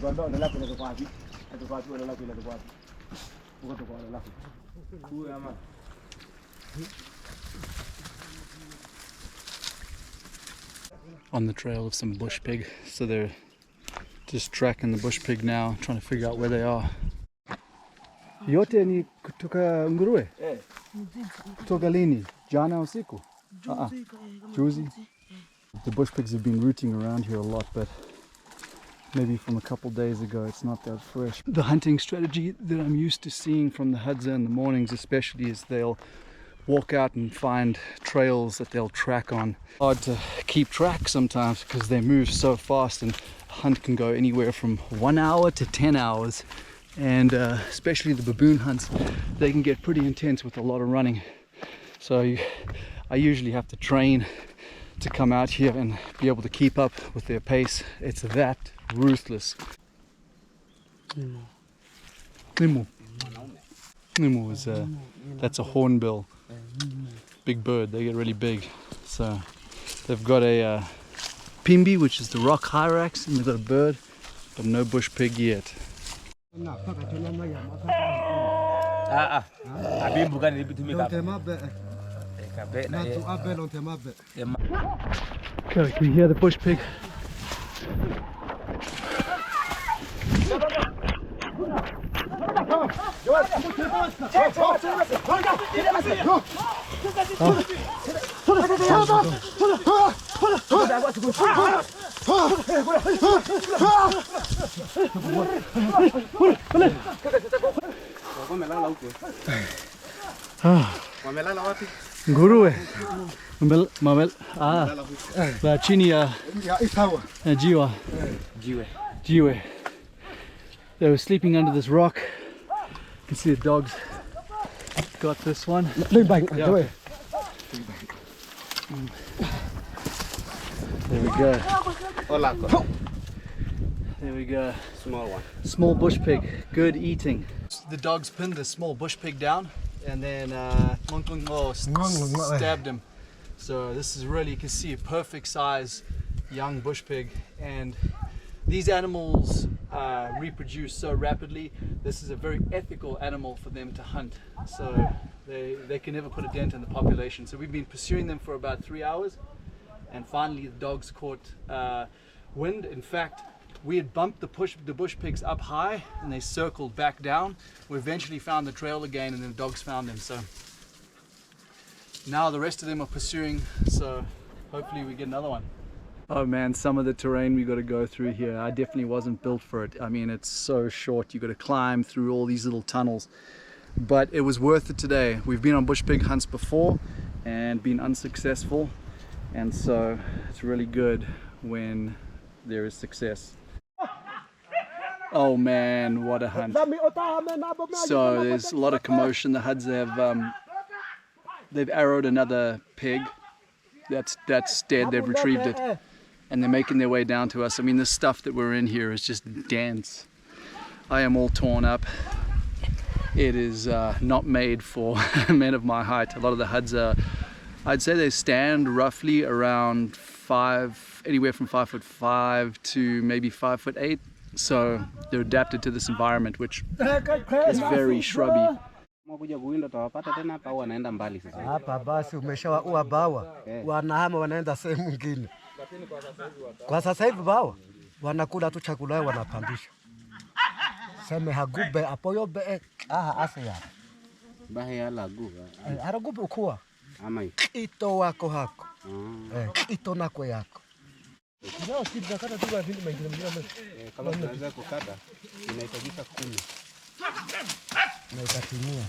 On the trail of some bush pig, so they're just tracking the bush pig now, trying to figure out where they are. Yote ni kutoka nguruwe? Kutoka lini? Jana usiku? Juzi? The bush pigs have been rooting around here a lot, but maybe from a couple days ago it's not that fresh. The hunting strategy that I'm used to seeing from the Hadza in the mornings especially is they'll walk out and find trails that they'll track on. Hard to keep track sometimes because they move so fast, and a hunt can go anywhere from 1 hour to 10 hours. And especially the baboon hunts, they can get pretty intense with a lot of running. So I usually have to train to come out here and be able to keep up with their pace. It's that ruthless. Nimu is that's a hornbill, big bird. They get really big. So they've got a pimbi, which is the rock hyrax, and they've got a bird, but no bush pig yet. Okay, can you hear the bush pig? Nguruwe. La chini ya jiwa. Jiwe. They were sleeping under this rock. You can see the dogs got this one. Yeah. There we go. There we go. Small one. Small bush pig. Good eating. The dogs pinned the small bush pig down and then stabbed him. So this is really, you can see, a perfect size young bush pig. And these animals reproduce so rapidly. This is a very ethical animal for them to hunt. So they can never put a dent in the population. So we've been pursuing them for about 3 hours. And finally the dogs caught wind. In fact, we had bumped the bush pigs up high and they circled back down. We eventually found the trail again and the dogs found them. So now the rest of them are pursuing, so hopefully we get another one. Oh man, some of the terrain we got to go through here, I definitely wasn't built for it. I mean, it's so short, you got to climb through all these little tunnels. But it was worth it today. We've been on bush pig hunts before and been unsuccessful. And so it's really good when there is success. Oh man, what a hunt. So there's a lot of commotion. The Hadza have, they've arrowed another pig. That's dead, they've retrieved it. And they're making their way down to us. I mean, the stuff that we're in here is just dense. I am all torn up. It is not made for men of my height. A lot of the Hadza, I'd say they stand roughly around anywhere from 5'5" to maybe 5'8". So they're adapted to this environment, which is very shrubby. Hapa basi umeshawaua bawa, wanahama wanaenda sehemu nyingine. Kwa sasa hivi bawa wanakula tu chakula yao wanapandisha. Sema hagube apoyobe asya. Bahaya lagu. Haragube ukua. Amai. Ito wako hako. Ito nako yako. Ndio kitu kata tu vile mengine. Kama tunaweza kukata inahitajika 10. Na itatimia.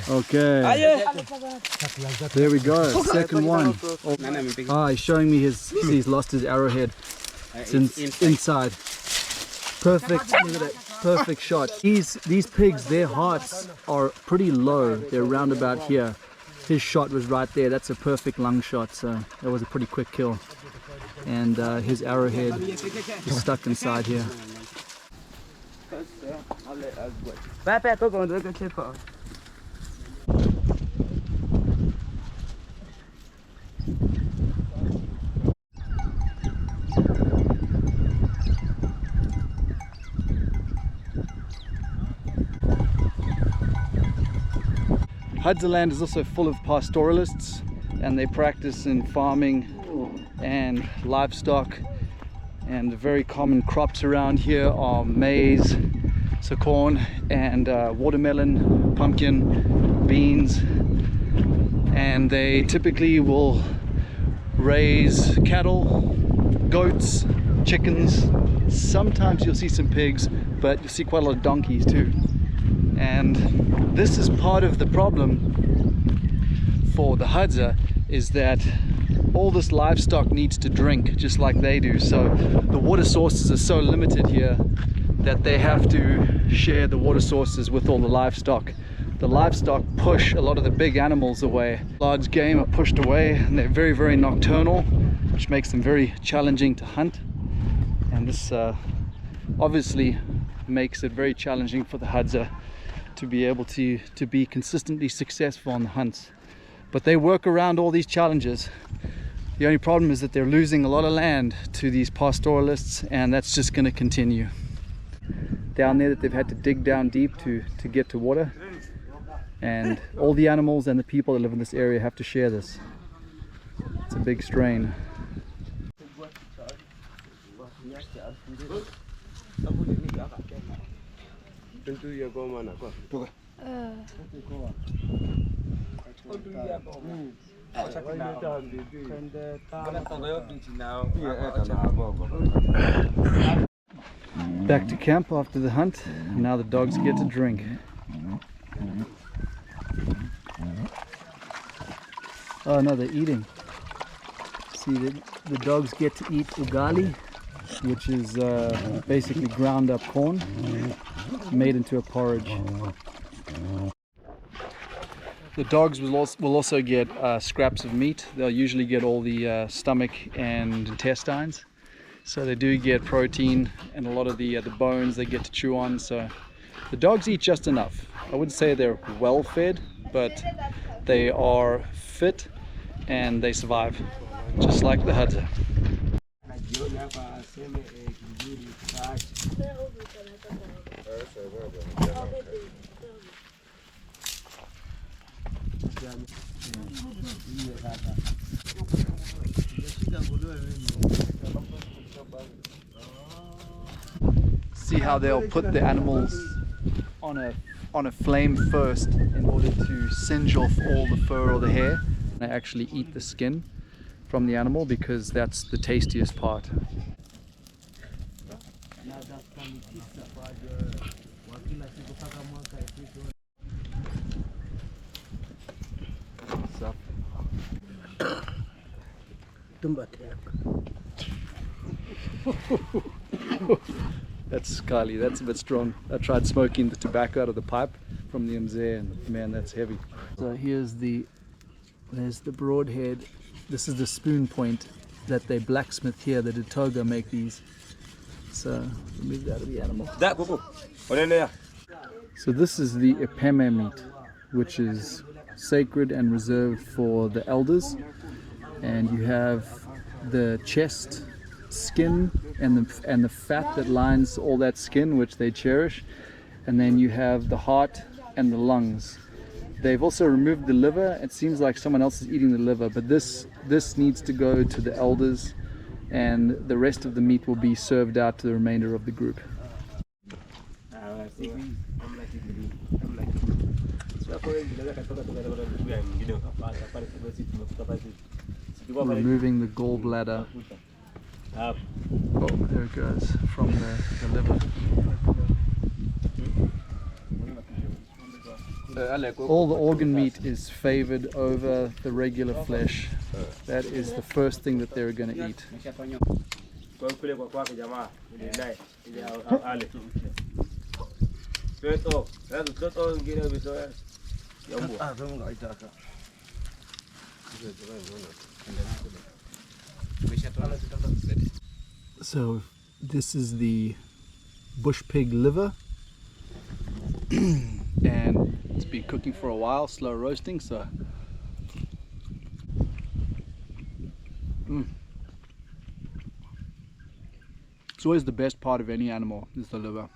Okay, there we go, second one. He's showing me he's lost his arrowhead. It's inside. Perfect, look at that, perfect shot. These pigs, their hearts are pretty low. They're around about here. His shot was right there. That's a perfect lung shot, so that was a pretty quick kill. And his arrowhead is stuck inside here. Hadza land is also full of pastoralists, and they practice in farming and livestock, and the very common crops around here are maize, so corn, and watermelon, pumpkin, beans, and they typically will raise cattle, goats, chickens. Sometimes you'll see some pigs, but you'll see quite a lot of donkeys too. And this is part of the problem for the Hadza, is that all this livestock needs to drink just like they do. So the water sources are so limited here that they have to share the water sources with all the livestock. The livestock push a lot of the big animals away. Large game are pushed away, and they're very, very nocturnal, which makes them very challenging to hunt. And this obviously makes it very challenging for the Hadza to be able to be consistently successful on the hunts. But they work around all these challenges. The only problem is that they're losing a lot of land to these pastoralists, and that's just going to continue. Down there that they've had to dig down deep to get to water, and all the animals and the people that live in this area have to share this. It's a big strain. Back to camp after the hunt. Now the dogs get to drink. Oh no, they're eating. See, the dogs get to eat ugali, which is basically ground up corn made into a porridge. The dogs will also get scraps of meat. They'll usually get all the stomach and intestines. So they do get protein and a lot of the bones they get to chew on. So the dogs eat just enough. I wouldn't say they're well fed, but they are fit and they survive, just like the Hadza. See how they'll put the animals on a flame first in order to singe off all the fur or the hair. They actually eat the skin from the animal because that's the tastiest part. That's Kali, that's a bit strong. I tried smoking the tobacco out of the pipe from the mzee, and man, that's heavy. So there's the broadhead. This is the spoon point that they blacksmith here, the Datoga make these. So remove that of the animal. So this is the epeme meat, which is sacred and reserved for the elders. And you have the chest skin and the fat that lines all that skin, which they cherish, and then you have the heart and the lungs. They've also removed the liver. It seems like someone else is eating the liver, but this needs to go to the elders, and the rest of the meat will be served out to the remainder of the group. Removing the gallbladder. Oh, there it goes, from the liver. All the organ meat is favored over the regular flesh. That is the first thing that they're going to eat. So this is the bush pig liver, and it's been cooking for a while, slow roasting. So it's always the best part of any animal is the liver.